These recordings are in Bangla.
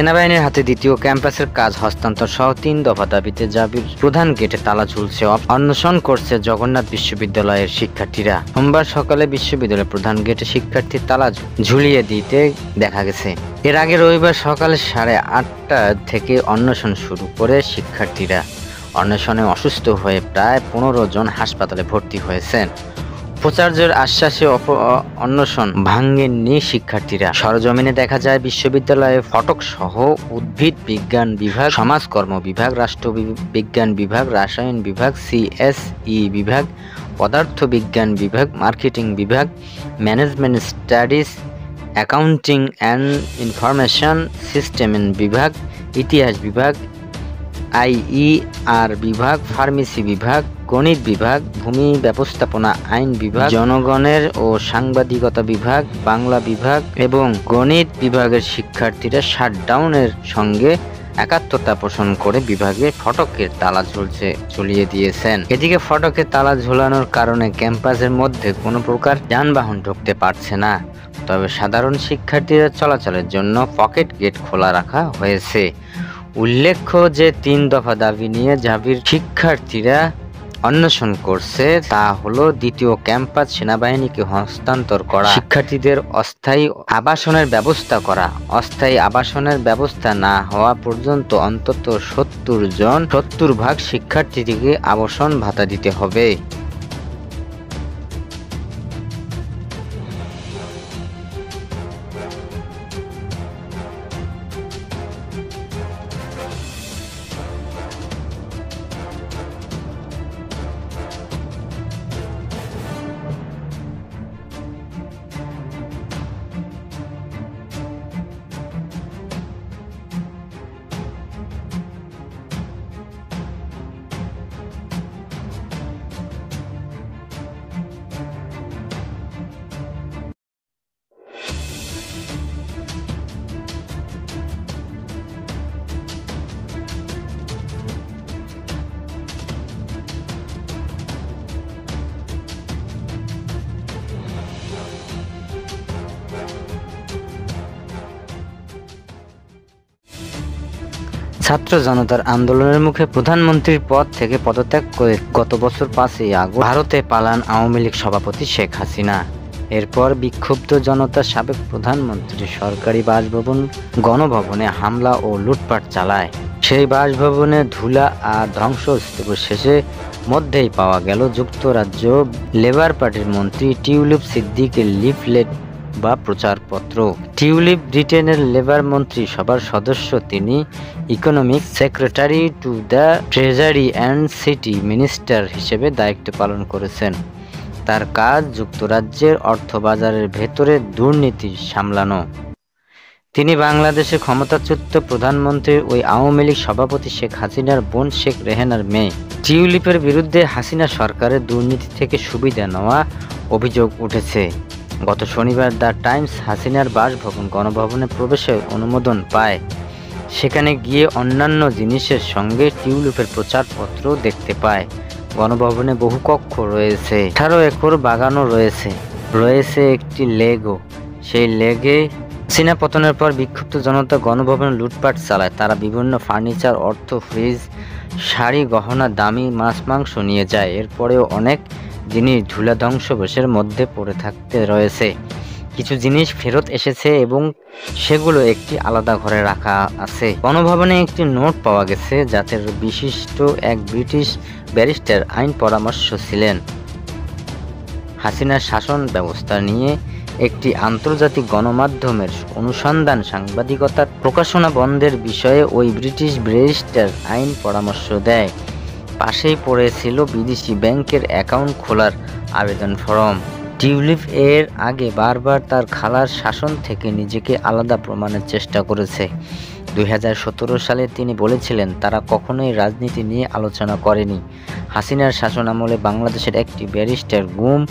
সেনাবাহিনীর হাতে দ্বিতীয় ক্যাম্পাসের কাজ হস্তান্তর সহ 3 দফা দাবিতে জাবির প্রধান গেটে তালা ঝুলছে। অনশন করছে জগন্নাথ বিশ্ববিদ্যালয়ের শিক্ষার্থীরা। সোমবার সকালে বিশ্ববিদ্যালয়ের প্রধান গেটে শিক্ষার্থীর তালা ঝুলিয়ে দিতে দেখা গেছে। এর আগে রবিবার সকালে 8:30 থেকে অনশন শুরু করে শিক্ষার্থীরা। অনশনে অসুস্থ হয়ে প্রায় 15 জন হাসপাতালে ভর্তি হয়েছেন। উপাচার্যের আশ্বাসে অনশন ভাঙেননি শিক্ষার্থীরা। সরজমিনে দেখা যায় বিশ্ববিদ্যালয়ে ফটক সহ উদ্ভিদ বিজ্ঞান বিভাগ, সমাজকর্ম বিভাগ, রাষ্ট্রবিজ্ঞান বিভাগ, রসায়ন বিভাগ, সিএসই বিভাগ, পদার্থ বিজ্ঞান বিভাগ, মার্কেটিং বিভাগ, management studies, accounting and information system বিভাগ, ইতিহাস বিভাগ, আইইআর বিভাগ, ফার্মেসি বিভাগ, গণিত বিভাগ, ভূমি ব্যবস্থাপনা আইন বিভাগ, জনগণের ও সাংবাদিকতা বিভাগ, বাংলা বিভাগ এবং গণিত বিভাগের শিক্ষার্থীরা শাটডাউনের সঙ্গে একাত্মতা পোষণ করে বিভাগে ফটকের তালা ঝুলিয়ে দিয়েছেন। এদিকে ফটকে তালা ঝোলানোর কারণে ক্যাম্পাসের মধ্যে কোনো প্রকার যানবাহন ঢুকতে পারছে না। তবে সাধারণ শিক্ষার্থীরা চলাচলের জন্য পকেট গেট খোলা রাখা হয়েছে। উল্লেখ্য যে 3 দফা দাবি নিয়ে জাবির শিক্ষার্থীরা অনশন করছে তা হলো দ্বিতীয় ক্যাম্পাস সেনাবাহিনীকে হস্তান্তর করা, শিক্ষার্থীদের অস্থায়ী আবাসনের ব্যবস্থা করা, অস্থায়ী আবাসনের ব্যবস্থা না হওয়া পর্যন্ত অন্তত 70 ভাগ শিক্ষার্থীকে আবাসন ভাতা দিতে হবে। ছাত্র জনতার আন্দোলনের মুখে প্রধানমন্ত্রীর পদ থেকে পদত্যাগ করে গত বছর 5ই আগস্ট ভারতে পালান আওয়ামী লীগ সভাপতি শেখ হাসিনা। এরপর বিক্ষুব্ধ জনতা সাবেক প্রধানমন্ত্রীর সরকারি বাসভবন গণভবনে হামলা ও লুটপাট চালায়। সেই বাসভবনে ধুলা আর ধ্বংসস্তূপ শেষে মধ্যেই পাওয়া গেল যুক্তরাজ্য লেবার পার্টির মন্ত্রী টিউলিপ সিদ্দিকের লিফলেট বা প্রচারপত্র। টিউলিপ ব্রিটেনের লেবার মন্ত্রী সভার সদস্য। তিনি economic secretary to the treasury and city minister হিসেবে দায়িত্ব পালন করেছেন। তার কাজ যুক্তরাজ্যের অর্থবাজারের ভেতরে দুর্নীতি সামলানো। তিনি বাংলাদেশে ক্ষমতাচ্যুত প্রধানমন্ত্রী ওই আওয়ামী লীগ সভাপতি শেখ হাসিনার বোন শেখ রেহানার মেয়ে। টিউলিপের বিরুদ্ধে হাসিনা সরকারের দুর্নীতি থেকে সুবিধা নেওয়া অভিযোগ উঠেছে। গত শনিবার দ্য টাইমস হাসিনার বাসভবন গণভবনে প্রবেশের অনুমোদন পায়। সেখানে গিয়ে অন্যান্য জিনিসের সঙ্গে টিউলিপের প্রচারপত্র দেখতে পায়। গণভবনে বহু কক্ষ রয়েছে, 18 একর বাগানও রয়েছে একটি লেগও। সেই লেগে হাসিনা পতনের পর বিক্ষুব্ধ জনতা গণভবনে লুটপাট চালায়। তারা বিভিন্ন ফার্নিচার, অর্থ, ফ্রিজ, শাড়ি, গহনা, দামি মাছ মাংস নিয়ে যায়। এরপরেও অনেক জিনিস ধুলা ধ্বংসাবশেষের মধ্যে পড়ে থাকতে রয়েছে। কিছু জিনিস ফেরত এসেছে এবং সেগুলো একটি আলাদা ঘরে রাখা আছে। গণভবনে একটি নোট পাওয়া গেছে যাতে বিশিষ্ট এক ব্রিটিশ ব্যারিস্টার আইন পরামর্শ ছিলেন। হাসিনার শাসন ব্যবস্থা নিয়ে একটি আন্তর্জাতিক গণমাধ্যমের অনুসন্ধান সাংবাদিকতার প্রকাশনা বন্ধের বিষয়ে ওই ব্রিটিশ ব্যারিস্টার আইন পরামর্শ দেয়। পাশেই পড়েছিল বিদেশি ব্যাংকের অ্যাকাউন্ট খোলার আবেদন ফরম। টিউলিপ এর আগে বারবার তার খালার শাসন থেকে নিজেকে আলাদা প্রমাণের চেষ্টা করেছে। 2017 সালে তিনি বলেছিলেন তারা কখনোই রাজনীতি নিয়ে আলোচনা করেনি। হাসিনার শাসন আমলে বাংলাদেশের একটি ব্যারিস্টার গুম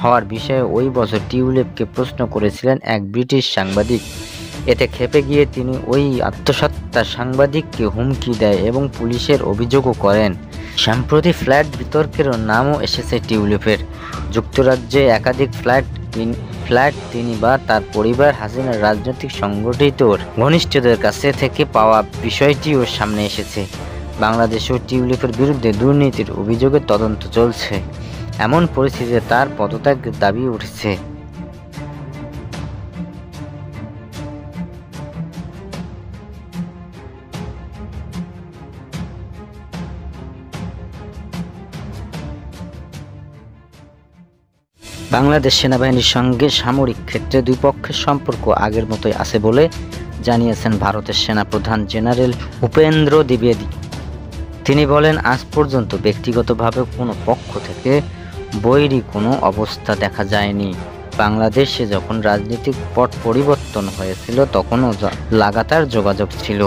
হওয়ার বিষয়ে ওই বছর টিউলিপকে প্রশ্ন করেছিলেন এক ব্রিটিশ সাংবাদিক। এতে ক্ষেপে গিয়ে তিনি ওই আত্মসত্ত্বা সাংবাদিককে হুমকি দেয় এবং পুলিশের অভিযোগও করেন। সম্প্রতি ফ্ল্যাট বিতর্কের নামও এসেছে টিউলিপের। যুক্তরাজ্যে একাধিক ফ্ল্যাট ফ্ল্যাট তিনি বা তার পরিবার হাসিনার রাজনৈতিক সংগঠিত ঘনিষ্ঠদের কাছে থেকে পাওয়া বিষয়টিও সামনে এসেছে। বাংলাদেশেও টিউলিপের বিরুদ্ধে দুর্নীতির অভিযোগে তদন্ত চলছে। এমন পরিস্থিতিতে তার পদত্যাগের দাবি উঠেছে। বাংলাদেশ সেনাবাহিনীর সঙ্গে সামরিক ক্ষেত্রে দুই পক্ষের সম্পর্ক আগের মতোই আছে বলে জানিয়েছেন ভারতের সেনাপ্রধান জেনারেল উপেন্দ্র দ্বিবেদী। তিনি বলেন, আজ পর্যন্ত ব্যক্তিগতভাবে কোনো পক্ষ থেকে বৈরী কোনো অবস্থা দেখা যায়নি। বাংলাদেশে যখন রাজনৈতিক পট পরিবর্তন হয়েছিল তখনও লাগাতার যোগাযোগ ছিল,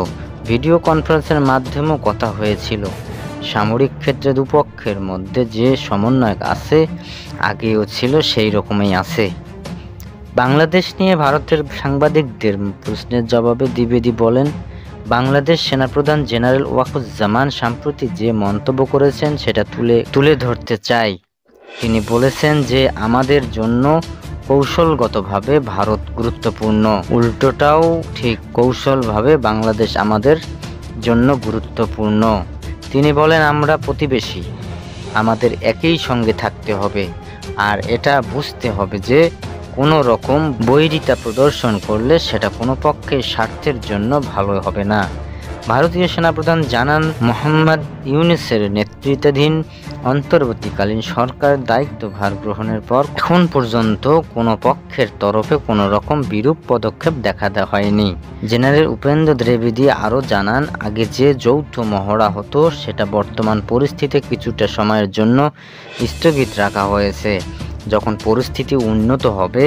ভিডিও কনফারেন্সের মাধ্যমেও কথা হয়েছিল। সামরিক ক্ষেত্রে দুপক্ষের মধ্যে যে সমন্বয় আছে আগেও ছিল, সেই রকমই আছে। বাংলাদেশ নিয়ে ভারতের সাংবাদিকদের প্রশ্নের জবাবে দ্বিবেদী বলেন, বাংলাদেশ সেনাপ্রধান জেনারেল ওয়াকারুজ্জামান সাম্প্রতি যে মন্তব্য করেছেন সেটা তুলে ধরতে চাই। তিনি বলেছেন যে আমাদের জন্য কৌশলগতভাবে ভারত গুরুত্বপূর্ণ, উল্টোটাও ঠিক, কৌশলভাবে বাংলাদেশ আমাদের জন্য গুরুত্বপূর্ণ। তিনি বলেন, আমরা প্রতিবেশী, আমাদের একই সঙ্গে থাকতে হবে, আর এটা বুঝতে হবে যে কোনো রকম বৈরিতা প্রদর্শন করলে সেটা কোনো পক্ষের স্বার্থের জন্য ভালো হবে না। ভারতীয় সেনাপ্রধান জানান, মোহাম্মদ ইউনূসের নেতৃত্বাধীন অন্তর্বর্তীকালীন সরকার দায়িত্বভার গ্রহণের পর এখন পর্যন্ত কোনো পক্ষের তরফে কোনো রকম বিরূপ পদক্ষেপ দেখা হয়নি। জেনারেল উপেন্দ্র দ্বিবেদী আরও জানান, আগে যে যৌথ মহড়া হতো সেটা বর্তমান পরিস্থিতিতে কিছুটা সময়ের জন্য স্থগিত রাখা হয়েছে। যখন পরিস্থিতি উন্নত হবে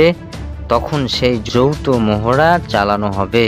তখন সেই যৌথ মহড়া চালানো হবে।